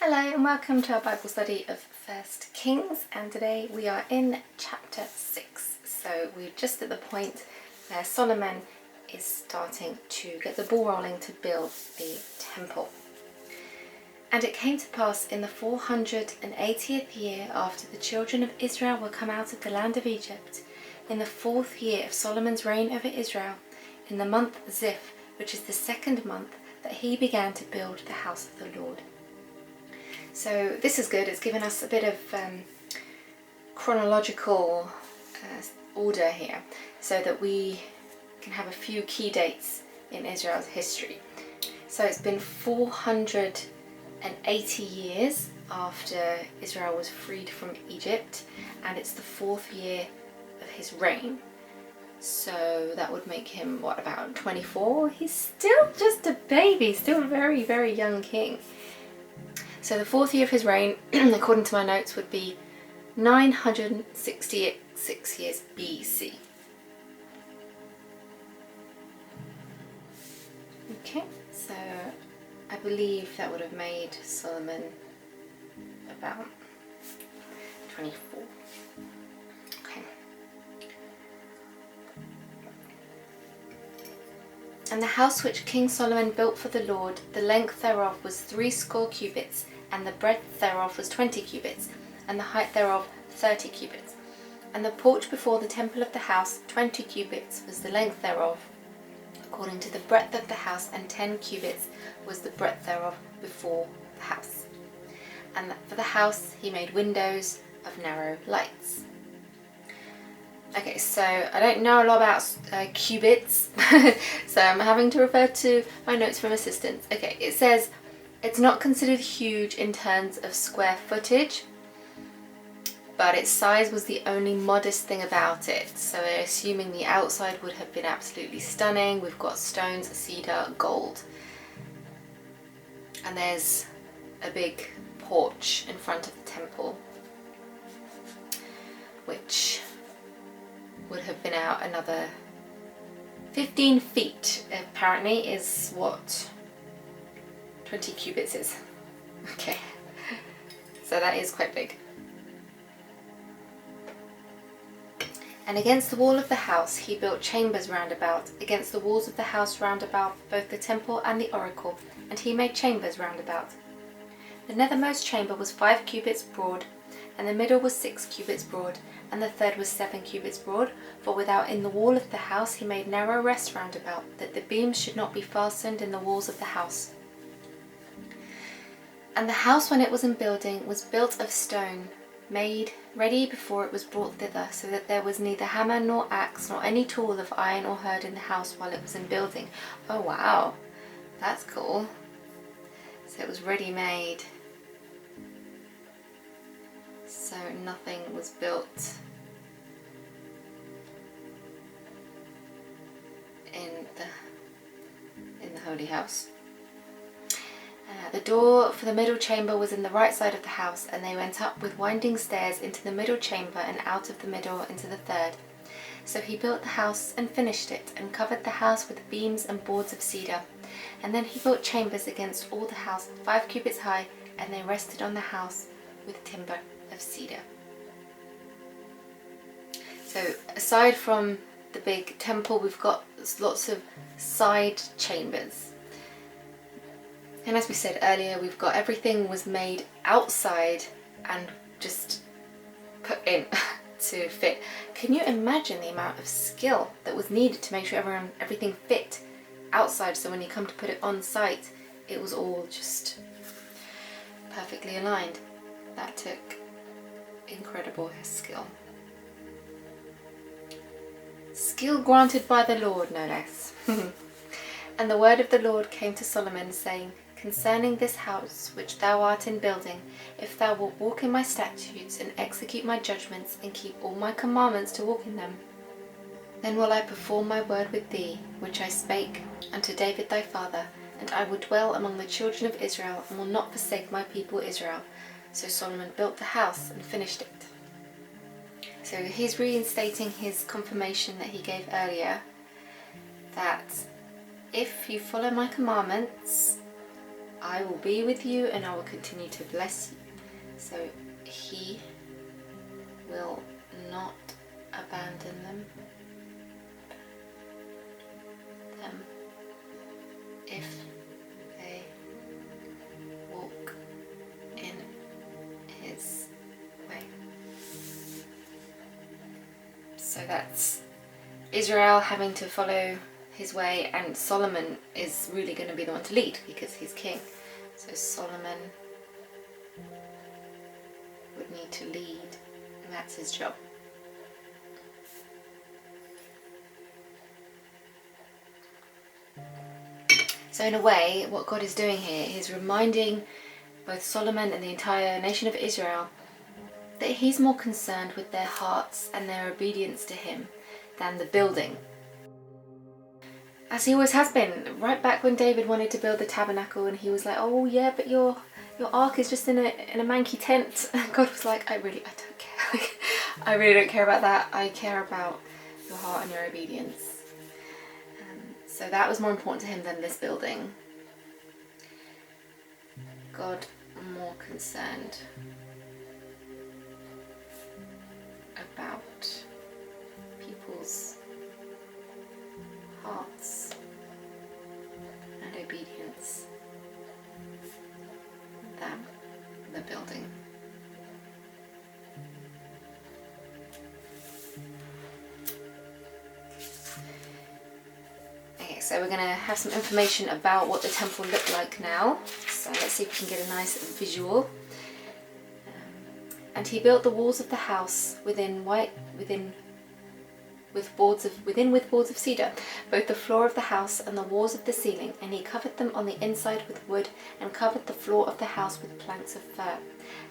Hello and welcome to our Bible study of 1 Kings, and today we are in chapter 6. So we're just at the point where Solomon is starting to get the ball rolling to build the temple. And it came to pass in the 480th year after the children of Israel were come out of the land of Egypt, in the 4th year of Solomon's reign over Israel, in the month Ziph, which is the 2nd month, that he began to build the house of the Lord. So this is good. It's given us a bit of chronological order here so that we can have a few key dates in Israel's history. So it's been 480 years after Israel was freed from Egypt, and it's the 4th year of his reign. So that would make him, what, about 24? He's still just a baby, still a very, very young king. So the 4th year of his reign, according to my notes, would be 966 years BC. Okay, so I believe that would have made Solomon about 24. Okay. And the house which King Solomon built for the Lord, the length thereof was 80 cubits, and the breadth thereof was 20 cubits, and the height thereof 30 cubits. And the porch before the temple of the house, 20 cubits was the length thereof, according to the breadth of the house, and 10 cubits was the breadth thereof before the house. And for the house he made windows of narrow lights. Okay, so I don't know a lot about cubits, so I'm having to refer to my notes from assistants. Okay, it says it's not considered huge in terms of square footage, but its size was the only modest thing about it. So they're assuming the outside would have been absolutely stunning. We've got stones, cedar, gold. And there's a big porch in front of the temple, which would have been out another 15 feet, apparently, is what 20 cubits is. Okay, so that is quite big. And against the wall of the house he built chambers round about, against the walls of the house round about both the temple and the oracle, and he made chambers round about. The nethermost chamber was 5 cubits broad, and the middle was 6 cubits broad, and the third was 7 cubits broad, for without in the wall of the house he made narrow rests round about, that the beams should not be fastened in the walls of the house. And the house, when it was in building, was built of stone, made ready before it was brought thither, so that there was neither hammer nor axe nor any tool of iron or heard in the house while it was in building. Oh wow, that's cool. So it was ready made. So nothing was built in the holy house. The door for the middle chamber was in the right side of the house, and they went up with winding stairs into the middle chamber, and out of the middle into the third. So he built the house and finished it, and covered the house with beams and boards of cedar. And then he built chambers against all the house, 5 cubits high, and they rested on the house with timber of cedar. So aside from the big temple, we've got lots of side chambers. And as we said earlier, we've got everything was made outside and just put in to fit. Can you imagine the amount of skill that was needed to make sure everything fit outside, so when you come to put it on site, it was all just perfectly aligned? That took incredible skill. Skill granted by the Lord, no less. And the word of the Lord came to Solomon, saying, concerning this house which thou art in building, if thou wilt walk in my statutes, and execute my judgments, and keep all my commandments to walk in them, then will I perform my word with thee, which I spake unto David thy father, and I will dwell among the children of Israel, and will not forsake my people Israel. So Solomon built the house and finished it. So he's reinstating his confirmation that he gave earlier, that if you follow my commandments, I will be with you and I will continue to bless you. So he will not abandon them if they walk in his way. So that's Israel having to follow his way, and Solomon is really going to be the one to lead because he's king. So Solomon would need to lead, and that's his job. So in a way, what God is doing here is reminding both Solomon and the entire nation of Israel that he's more concerned with their hearts and their obedience to him than the building. As he always has been, right back when David wanted to build the tabernacle and he was like, oh yeah, but your ark is just in a manky tent. And God was like, I don't care. I really don't care about that. I care about your heart and your obedience. So that was more important to him than this building. God more concerned about people's hearts and obedience than the building. Okay, so we're going to have some information about what the temple looked like now. So let's see if we can get a nice visual. And he built the walls of the house with boards of cedar, both the floor of the house and the walls of the ceiling, and he covered them on the inside with wood, and covered the floor of the house with planks of fir.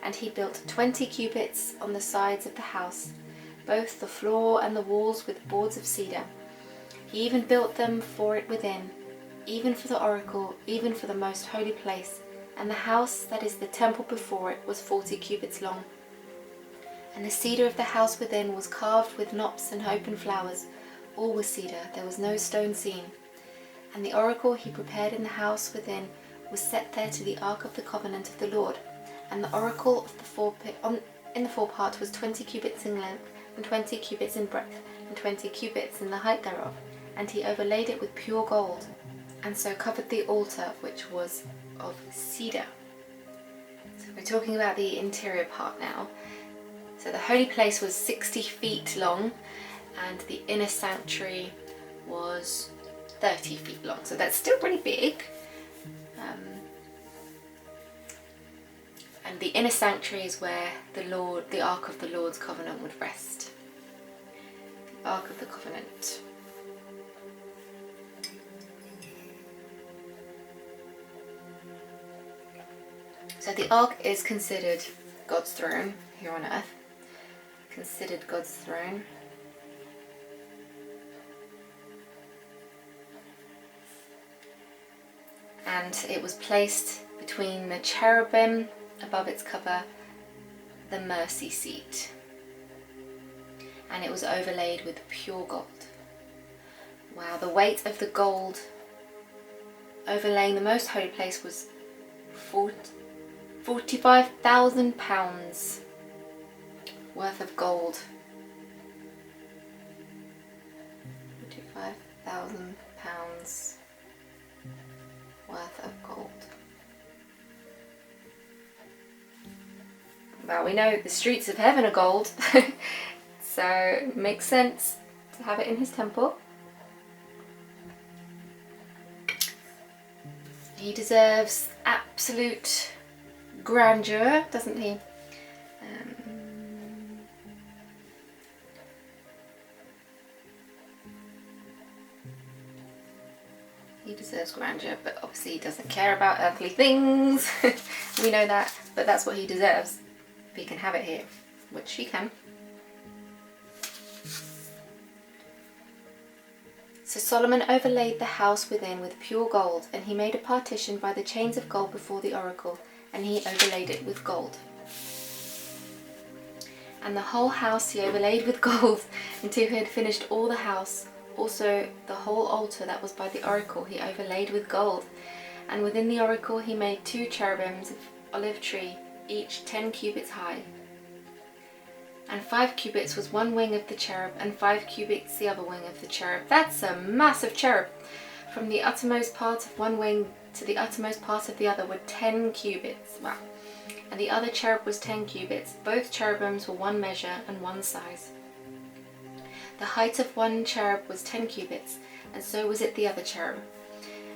And he built 20 cubits on the sides of the house, both the floor and the walls with boards of cedar. He even built them for it within, even for the oracle, even for the most holy place. And the house, that is the temple before it, was 40 cubits long. And the cedar of the house within was carved with knops and open flowers. All was cedar, there was no stone seen. And the oracle he prepared in the house within was set there to the ark of the covenant of the Lord. And the oracle of in the forepart was 20 cubits in length, and 20 cubits in breadth, and 20 cubits in the height thereof. And he overlaid it with pure gold, and so covered the altar, which was of cedar. So we're talking about the interior part now. So the holy place was 60 feet long, and the inner sanctuary was 30 feet long. So that's still pretty big. And the inner sanctuary is where the Ark of the Lord's covenant would rest. The Ark of the Covenant. So the Ark is considered God's throne here on earth. Considered God's throne. And it was placed between the cherubim above its cover, the mercy seat. And it was overlaid with pure gold. Wow, the weight of the gold overlaying the most holy place was 45,000 pounds worth of gold. 45,000 pounds worth of gold. Well, we know the streets of heaven are gold, so it makes sense to have it in his temple. He deserves absolute grandeur, doesn't he? He deserves grandeur, but obviously he doesn't care about earthly things. We know that, but that's what he deserves. If he can have it here, which he can. So Solomon overlaid the house within with pure gold, and he made a partition by the chains of gold before the oracle, and he overlaid it with gold. And the whole house he overlaid with gold until he had finished all the house. Also the whole altar that was by the oracle he overlaid with gold. And within the oracle he made 2 cherubims of olive tree, each 10 cubits high. And 5 cubits was one wing of the cherub, and 5 cubits the other wing of the cherub. That's a massive cherub. From the uttermost part of one wing to the uttermost part of the other were 10 cubits. Wow. And the other cherub was 10 cubits. Both cherubims were one measure and one size. The height of one cherub was 10 cubits, and so was it the other cherub.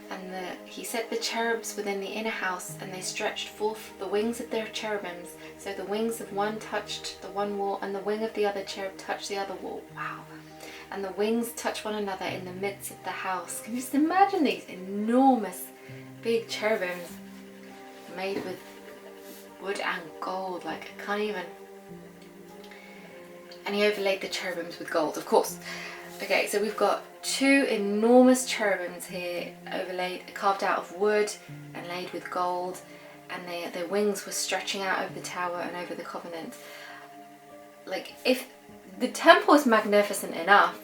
And he set the cherubs within the inner house, and they stretched forth the wings of their cherubims, so the wings of one touched the one wall, and the wing of the other cherub touched the other wall. Wow. And the wings touched one another in the midst of the house. Can you just imagine these enormous big cherubims made with wood and gold? Like, I can't even. And he overlaid the cherubims with gold, of course. Okay, so we've got 2 enormous cherubims here, overlaid, carved out of wood and laid with gold, and their wings were stretching out over the tower and over the covenant. Like, if the temple is magnificent enough,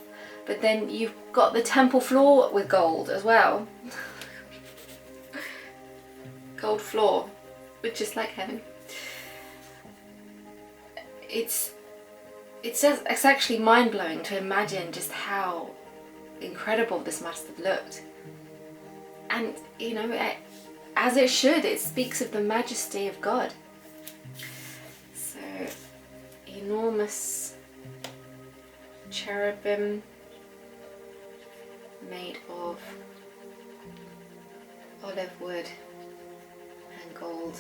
but then you've got the temple floor with gold as well. Gold floor, which is like heaven. It's actually mind-blowing to imagine just how incredible this must have looked. And, you know, as it should, it speaks of the majesty of God. So, enormous cherubim made of olive wood and gold.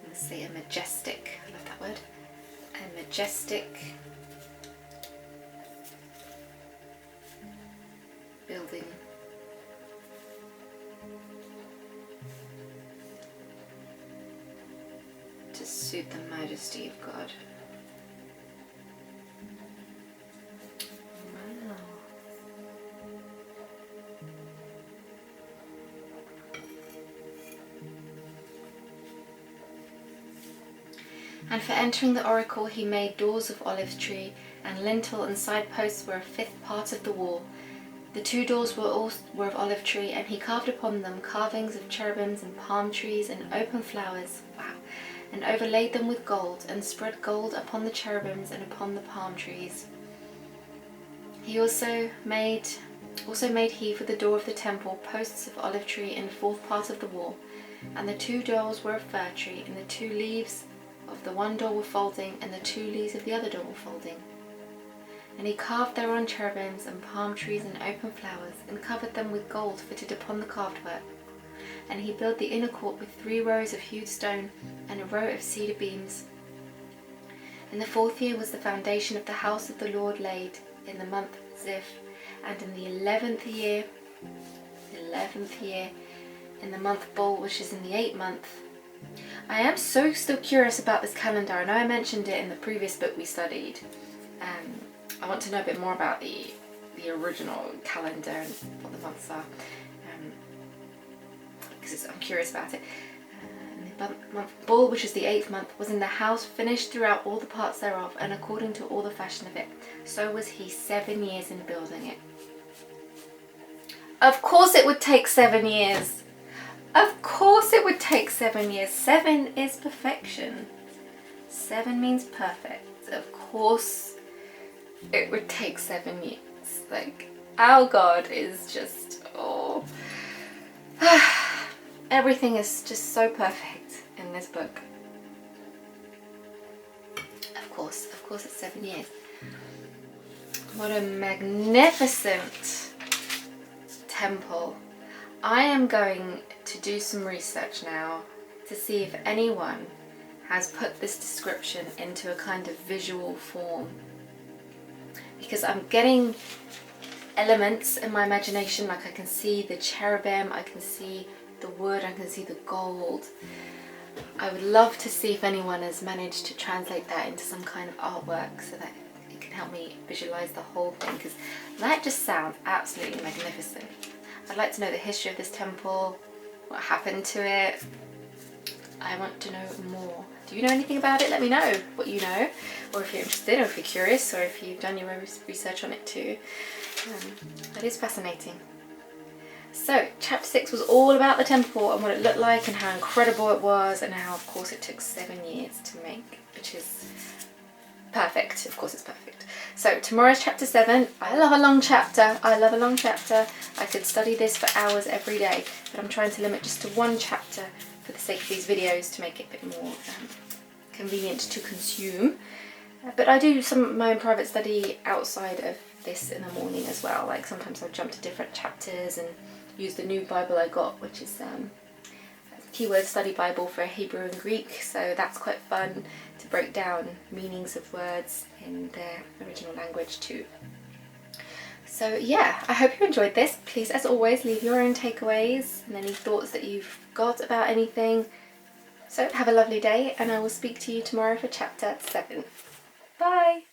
Let's say a majestic, I love that word, a majestic building. To suit the majesty of God. Wow. And for entering the oracle he made doors of olive tree, and lintel and side posts were a 5th part of the wall. The 2 doors were of olive tree, and he carved upon them carvings of cherubims and palm trees and open flowers. Wow. And overlaid them with gold, and spread gold upon the cherubims and upon the palm trees. He also made he for the door of the temple posts of olive tree in the 4th part of the wall, and the 2 doors were of fir tree, and the 2 leaves of the one door were folding, and the 2 leaves of the other door were folding. And he carved thereon cherubims and palm trees and open flowers, and covered them with gold fitted upon the carved work. And he built the inner court with 3 rows of hewed stone, and a row of cedar beams. In the 4th year was the foundation of the house of the Lord laid, in the month Ziph, and in the 11th year, in the month Bul, which is in the 8th month. I am so still curious about this calendar. I know I mentioned it in the previous book we studied. I want to know a bit more about the original calendar and what the months are, because I'm curious about it. The month Bul, which is the 8th month, was in the house, finished throughout all the parts thereof, and according to all the fashion of it. So was he 7 years in building it. Of course it would take 7 years. Of course it would take 7 years. 7 is perfection. 7 means perfect. Of course it would take 7 years. Like, our God is just, oh. Everything is just so perfect in this book. Of course it's 7 years. What a magnificent temple. I am going to do some research now to see if anyone has put this description into a kind of visual form, because I'm getting elements in my imagination, like I can see the cherubim, I can see the wood, I can see the gold. I would love to see if anyone has managed to translate that into some kind of artwork so that it can help me visualize the whole thing, because that just sounds absolutely magnificent. I'd like to know the history of this temple, what happened to it. I want to know more. Do you know anything about it? Let me know what you know, or if you're interested, or if you're curious, or if you've done your own research on it too. That is fascinating. So chapter 6 was all about the temple and what it looked like and how incredible it was, and how of course it took 7 years to make, which is perfect. Of course it's perfect. So tomorrow's chapter 7. I love a long chapter. I could study this for hours every day, but I'm trying to limit just to one chapter for the sake of these videos to make it a bit more convenient to consume. But I do some of my own private study outside of this in the morning as well. Like sometimes I'll jump to different chapters and use the new Bible I got, which is a keyword study Bible for Hebrew and Greek. So that's quite fun to break down meanings of words in their original language too. So yeah, I hope you enjoyed this. Please, as always, leave your own takeaways and any thoughts that you've got about anything. So have a lovely day, and I will speak to you tomorrow for chapter 7. Bye!